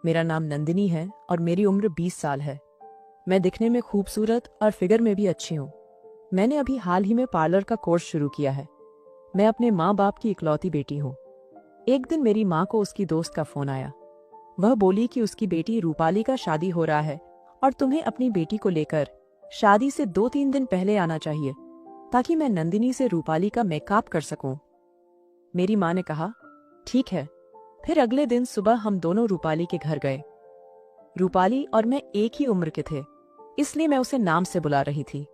मेरा नाम नंदिनी है और मेरी उम्र 20 साल है। मैं दिखने में खूबसूरत और फिगर में भी अच्छी हूँ। मैंने अभी हाल ही में पार्लर का कोर्स शुरू किया है। मैं अपने माँ बाप की इकलौती बेटी हूँ। एक दिन मेरी माँ को उसकी दोस्त का फोन आया। वह बोली कि उसकी बेटी रूपाली का शादी हो रहा है और तुम्हें अपनी बेटी को लेकर शादी से 2-3 दिन पहले आना चाहिए ताकि मैं नंदिनी से रूपाली का मेकअप कर सकूं। मेरी माँ ने कहा, ठीक है। फिर अगले दिन सुबह हम दोनों रूपाली के घर गए। रूपाली और मैं एक ही उम्र के थे, इसलिए मैं उसे नाम से बुला रही थी।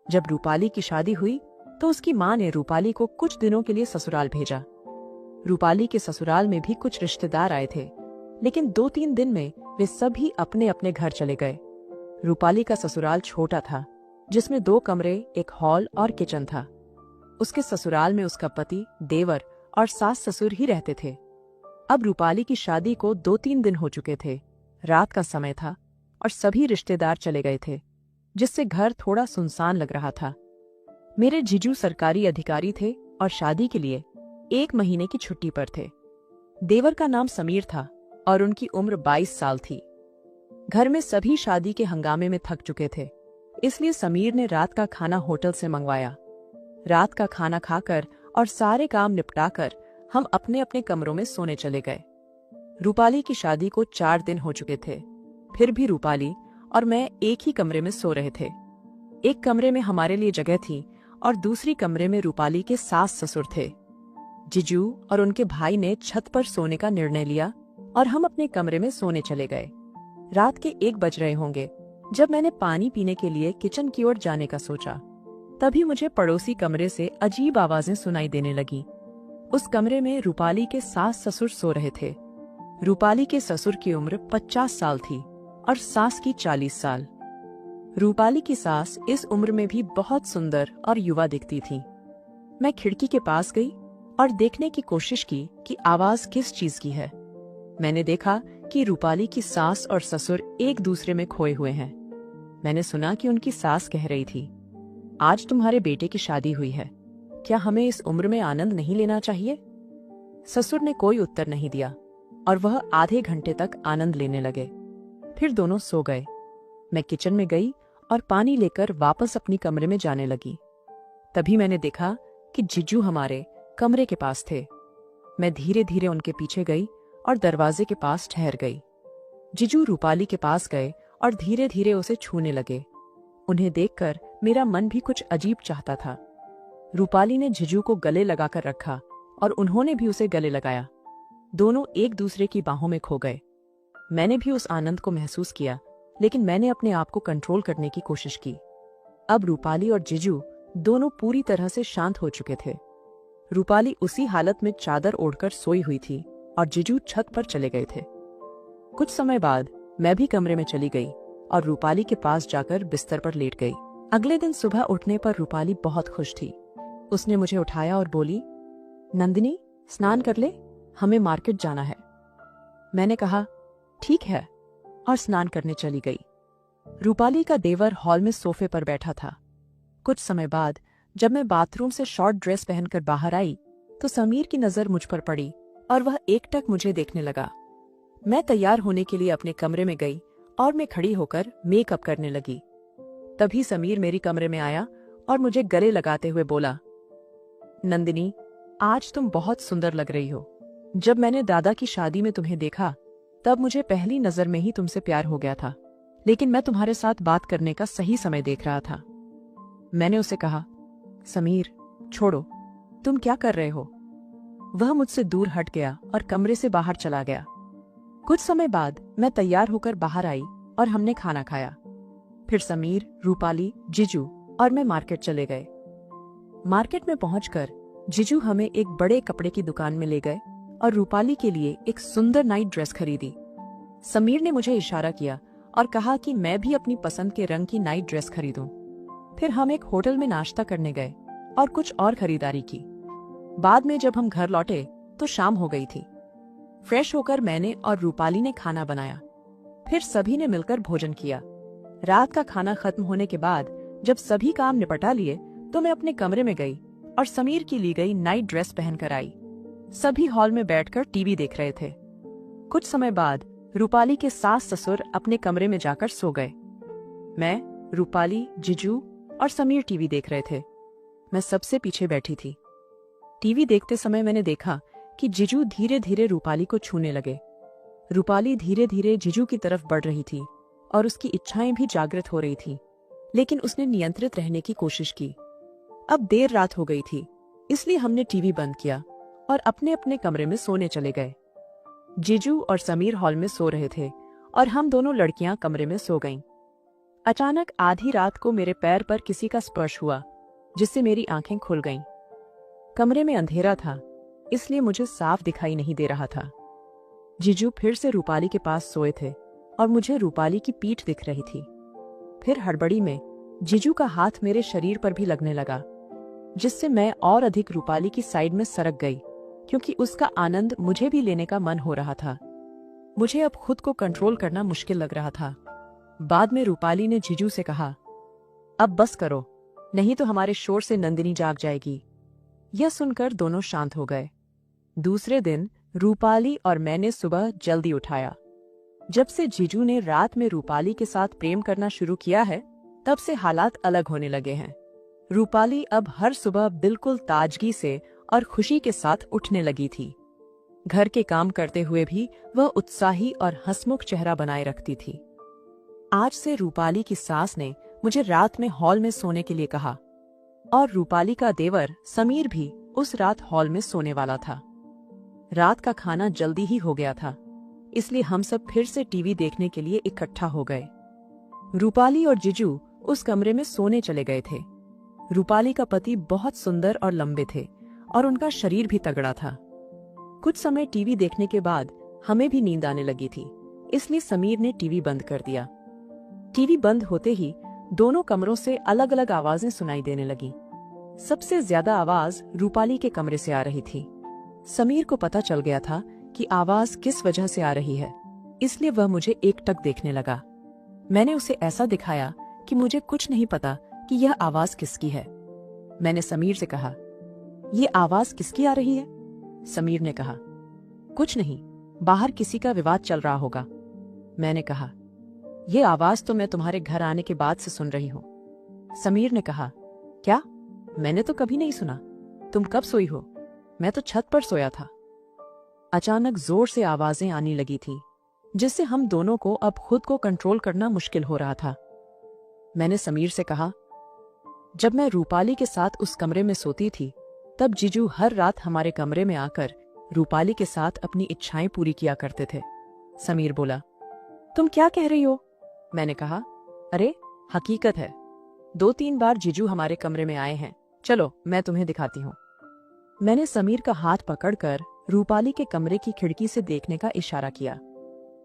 जब रूपाली की शादी हुई तो उसकी माँ ने रूपाली को कुछ दिनों के लिए ससुराल भेजा। रूपाली के ससुराल में भी कुछ रिश्तेदार आए थे, लेकिन 2-3 दिन में वे सभी अपने अपने घर चले गए। रूपाली का ससुराल छोटा था, जिसमें 2 कमरे, एक हॉल और किचन था। उसके ससुराल में उसका पति, देवर और सास ससुर ही रहते थे। अब रूपाली की शादी को 2-3 दिन हो चुके थे। रात का समय था और सभी रिश्तेदार चले गए थे, जिससे घर थोड़ा सुनसान लग रहा था। मेरे जीजू सरकारी अधिकारी थे और शादी के लिए 1 महीने की छुट्टी पर थे। देवर का नाम समीर था और उनकी उम्र 22 साल थी। घर में सभी शादी के हंगामे में थक चुके थे, इसलिए समीर ने रात का खाना होटल से मंगवाया। रात का खाना खाकर और सारे काम निपटाकर हम अपने अपने कमरों में सोने चले गए। रूपाली की शादी को 4 दिन हो चुके थे, फिर भी रूपाली और मैं एक ही कमरे में सो रहे थे। एक कमरे में हमारे लिए जगह थी और दूसरी कमरे में रूपाली के सास ससुर थे। जीजू और उनके भाई ने छत पर सोने का निर्णय लिया और हम अपने कमरे में सोने चले गए। रात के 1 बज रहे होंगे जब मैंने पानी पीने के लिए किचन की ओर जाने का सोचा। तभी मुझे पड़ोसी कमरे से अजीब आवाजें सुनाई देने लगी। उस कमरे में रूपाली के सास ससुर सो रहे थे। रूपाली के ससुर की उम्र 50 साल थी और सास की 40 साल। रूपाली की सास इस उम्र में भी बहुत सुंदर और युवा दिखती थी। मैं खिड़की के पास गई और देखने की कोशिश की कि आवाज किस चीज की है। मैंने देखा कि रूपाली की सास और ससुर एक दूसरे में खोए हुए हैं। मैंने सुना कि उनकी सास कह रही थी, आज तुम्हारे बेटे की शादी हुई है, क्या हमें इस उम्र में आनंद नहीं लेना चाहिए? ससुर ने कोई उत्तर नहीं दिया और वह आधे घंटे तक आनंद लेने लगे। फिर दोनों सो गए। मैं किचन में गई और पानी लेकर वापस अपनी कमरे में जाने लगी। तभी मैंने देखा कि जीजू हमारे कमरे के पास थे। मैं धीरे धीरे उनके पीछे गई और दरवाजे के पास ठहर गई। जीजू रूपाली के पास गए और धीरे धीरे उसे छूने लगे। उन्हें देखकर मेरा मन भी कुछ अजीब चाहता था। रूपाली ने जीजू को गले लगाकर रखा और उन्होंने भी उसे गले लगाया। दोनों एक दूसरे की बाहों में खो गए। मैंने भी उस आनंद को महसूस किया, लेकिन मैंने अपने आप को कंट्रोल करने की कोशिश की। अब रूपाली और जीजू दोनों पूरी तरह से शांत हो चुके थे। रूपाली उसी हालत में चादर ओढ़कर सोई हुई थी और जीजू छत पर चले गए थे। कुछ समय बाद मैं भी कमरे में चली गई और रूपाली के पास जाकर बिस्तर पर लेट गई। अगले दिन सुबह उठने पर रूपाली बहुत खुश थी। उसने मुझे उठाया और बोली, नंदिनी, स्नान कर ले, हमें मार्केट जाना है। मैंने कहा, ठीक है, और स्नान करने चली गई। रूपाली का देवर हॉल में सोफे पर बैठा था। कुछ समय बाद जब मैं बाथरूम से शॉर्ट ड्रेस पहनकर बाहर आई तो समीर की नजर मुझ पर पड़ी और वह एकटक मुझे देखने लगा। मैं तैयार होने के लिए अपने कमरे में गई और मैं खड़ी होकर मेकअप करने लगी। तभी समीर मेरी कमरे में आया और मुझे गले लगाते हुए बोला, नंदिनी, आज तुम बहुत सुंदर लग रही हो। जब मैंने दादा की शादी में तुम्हें देखा तब मुझे पहली नजर में ही तुमसे प्यार हो गया था, लेकिन मैं तुम्हारे साथ बात करने का सही समय देख रहा था। मैंने उसे कहा, समीर, छोड़ो, तुम क्या कर रहे हो? वह मुझसे दूर हट गया और कमरे से बाहर चला गया। कुछ समय बाद मैं तैयार होकर बाहर आई और हमने खाना खाया। फिर समीर, रूपाली, जीजू और मैं मार्केट चले गए। मार्केट में पहुंचकर जीजू हमें एक बड़े कपड़े की दुकान में ले गए और रूपाली के लिए एक सुंदर नाइट ड्रेस खरीदी। समीर ने मुझे इशारा किया और कहा कि मैं भी अपनी पसंद के रंग की नाइट ड्रेस खरीदूं। फिर हम एक होटल में नाश्ता करने गए और कुछ और खरीदारी की। बाद में जब हम घर लौटे तो शाम हो गई थी। फ्रेश होकर मैंने और रूपाली ने खाना बनाया। फिर सभी ने मिलकर भोजन किया। रात का खाना खत्म होने के बाद जब सभी काम निपटा लिए तो मैं अपने कमरे में गई और समीर की ली गई नाइट ड्रेस पहनकर आई। सभी हॉल में बैठकर टीवी देख रहे थे। कुछ समय बाद रूपाली के सास ससुर अपने कमरे में जाकर सो गए। मैं, रूपाली, जीजू और समीर टीवी देख रहे थे। मैं सबसे पीछे बैठी थी। टीवी देखते समय मैंने देखा कि जीजू धीरे धीरे रूपाली को छूने लगे। रूपाली धीरे धीरे जीजू की तरफ बढ़ रही थी और उसकी इच्छाएं भी जागृत हो रही थी, लेकिन उसने नियंत्रित रहने की कोशिश की। अब देर रात हो गई थी, इसलिए हमने टीवी बंद किया और अपने अपने कमरे में सोने चले गए। जीजू और समीर हॉल में सो रहे थे और हम दोनों लड़कियां कमरे में सो गईं। अचानक आधी रात को मेरे पैर पर किसी का स्पर्श हुआ, जिससे मेरी आंखें खुल गईं। कमरे में अंधेरा था, इसलिए मुझे साफ दिखाई नहीं दे रहा था। जीजू फिर से रूपाली के पास सोए थे और मुझे रूपाली की पीठ दिख रही थी। फिर हड़बड़ी में जीजू का हाथ मेरे शरीर पर भी लगने लगा, जिससे मैं और अधिक रूपाली की साइड में सरक गई, क्योंकि उसका आनंद मुझे भी लेने का मन हो रहा था। मुझे अब खुद को कंट्रोल करना मुश्किल लग रहा था। बाद में रूपाली ने जीजू से कहा, अब बस करो, नहीं तो हमारे शोर से नंदिनी जाग जाएगी। यह सुनकर दोनों शांत हो गए। दूसरे दिन रूपाली और मैंने सुबह जल्दी उठाया। जब से जीजू ने रात में रूपाली के साथ प्रेम करना शुरू किया है, तब से हालात अलग होने लगे हैं। रूपाली अब हर सुबह बिल्कुल ताजगी से और खुशी के साथ उठने लगी थी। घर के काम करते हुए भी वह उत्साही और हंसमुख चेहरा बनाए रखती थी। आज से रूपाली की सास ने मुझे रात में हॉल में सोने के लिए कहा और रूपाली का देवर समीर भी उस रात हॉल में सोने वाला था। रात का खाना जल्दी ही हो गया था, इसलिए हम सब फिर से टीवी देखने के लिए इकट्ठा हो गए। रूपाली और जीजू उस कमरे में सोने चले गए थे। रूपाली का पति बहुत सुंदर और लंबे थे और उनका शरीर भी तगड़ा था। कुछ समय टीवी देखने के बाद हमें भी नींद आने लगी थी, इसलिए समीर ने टीवी बंद कर दिया। टीवी बंद होते ही दोनों कमरों से अलग अलग आवाजें सुनाई देने लगी। सबसे ज्यादा आवाज रूपाली के कमरे से आ रही थी। समीर को पता चल गया था कि आवाज किस वजह से आ रही है, इसलिए वह मुझे एकटक देखने लगा। मैंने उसे ऐसा दिखाया कि मुझे कुछ नहीं पता कि यह आवाज किसकी है। मैंने समीर से कहा, ये आवाज किसकी आ रही है? समीर ने कहा, कुछ नहीं, बाहर किसी का विवाद चल रहा होगा। मैंने कहा, ये आवाज तो मैं तुम्हारे घर आने के बाद से सुन रही हूँ। समीर ने कहा, क्या? मैंने तो कभी नहीं सुना। तुम कब सोई हो? मैं तो छत पर सोया था। अचानक जोर से आवाजें आने लगी थी, जिससे हम दोनों को अब खुद को कंट्रोल करना मुश्किल हो रहा था। मैंने समीर से कहा, जब मैं रूपाली के साथ उस कमरे में सोती थी, तब जीजू हर रात हमारे कमरे में आकर रूपाली के साथ अपनी इच्छाएं पूरी किया करते थे। समीर बोला, तुम क्या कह रही हो? मैंने कहा, अरे हकीकत है। 2-3 बार जीजू हमारे कमरे में आए हैं, चलो मैं तुम्हें दिखाती हूँ। मैंने समीर का हाथ पकड़कर रूपाली के कमरे की खिड़की से देखने का इशारा किया।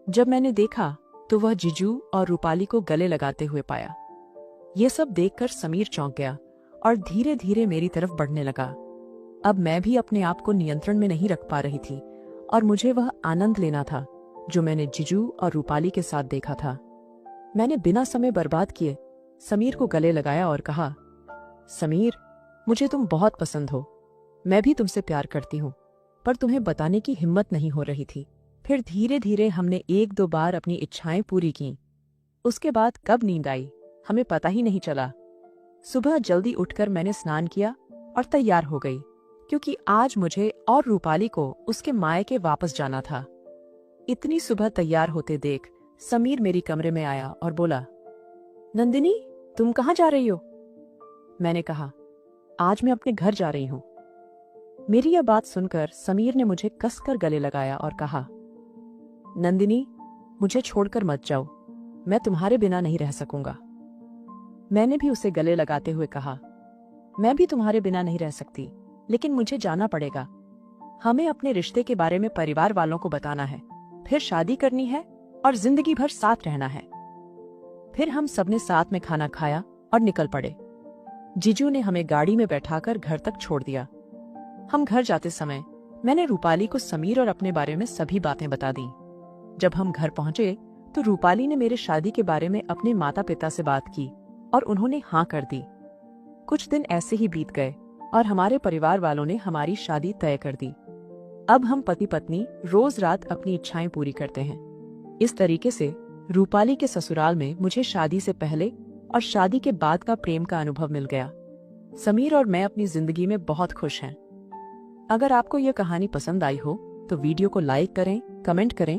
जब मैंने देखा तो वह जीजू और रूपाली को गले लगाते हुए पाया। ये सब देखकर समीर चौंक गया और धीरे धीरे मेरी तरफ बढ़ने लगा। अब मैं भी अपने आप को नियंत्रण में नहीं रख पा रही थी और मुझे वह आनंद लेना था जो मैंने जीजू और रूपाली के साथ देखा था। मैंने बिना समय बर्बाद किए समीर को गले लगाया और कहा, समीर, मुझे तुम बहुत पसंद हो। मैं भी तुमसे प्यार करती हूँ, पर तुम्हें बताने की हिम्मत नहीं हो रही थी। फिर धीरे धीरे हमने 1-2 बार अपनी इच्छाएं पूरी की। उसके बाद कब नींद आई हमें पता ही नहीं चला। सुबह जल्दी उठकर मैंने स्नान किया और तैयार हो गई, क्योंकि आज मुझे और रूपाली को उसके मायके वापस जाना था। इतनी सुबह तैयार होते देख समीर मेरी कमरे में आया और बोला, नंदिनी, तुम कहाँ जा रही हो? मैंने कहा, आज मैं अपने घर जा रही हूँ। मेरी यह बात सुनकर समीर ने मुझे कसकर गले लगाया और कहा, नंदिनी, मुझे छोड़कर मत जाओ, मैं तुम्हारे बिना नहीं रह सकूंगा। मैंने भी उसे गले लगाते हुए कहा, मैं भी तुम्हारे बिना नहीं रह सकती, लेकिन मुझे जाना पड़ेगा। हमें अपने रिश्ते के बारे में परिवार वालों को बताना है, फिर शादी करनी है और जिंदगी भर साथ रहना है। फिर हम सबने साथ में खाना खाया और निकल पड़े। जीजू ने हमें गाड़ी में बैठाकर घर तक छोड़ दिया। हम घर जाते समय मैंने रूपाली को समीर और अपने बारे में सभी बातें बता दी। जब हम घर पहुंचे तो रूपाली ने मेरे शादी के बारे में अपने माता पिता से बात की और उन्होंने हाँ कर दी। कुछ दिन ऐसे ही बीत गए और हमारे परिवार वालों ने हमारी शादी तय कर दी। अब हम पति पत्नी रोज रात अपनी इच्छाएं पूरी करते हैं। इस तरीके से रूपाली के ससुराल में मुझे शादी से पहले और शादी के बाद का प्रेम का अनुभव मिल गया। समीर और मैं अपनी जिंदगी में बहुत खुश हैं। अगर आपको यह कहानी पसंद आई हो तो वीडियो को लाइक करें, कमेंट करें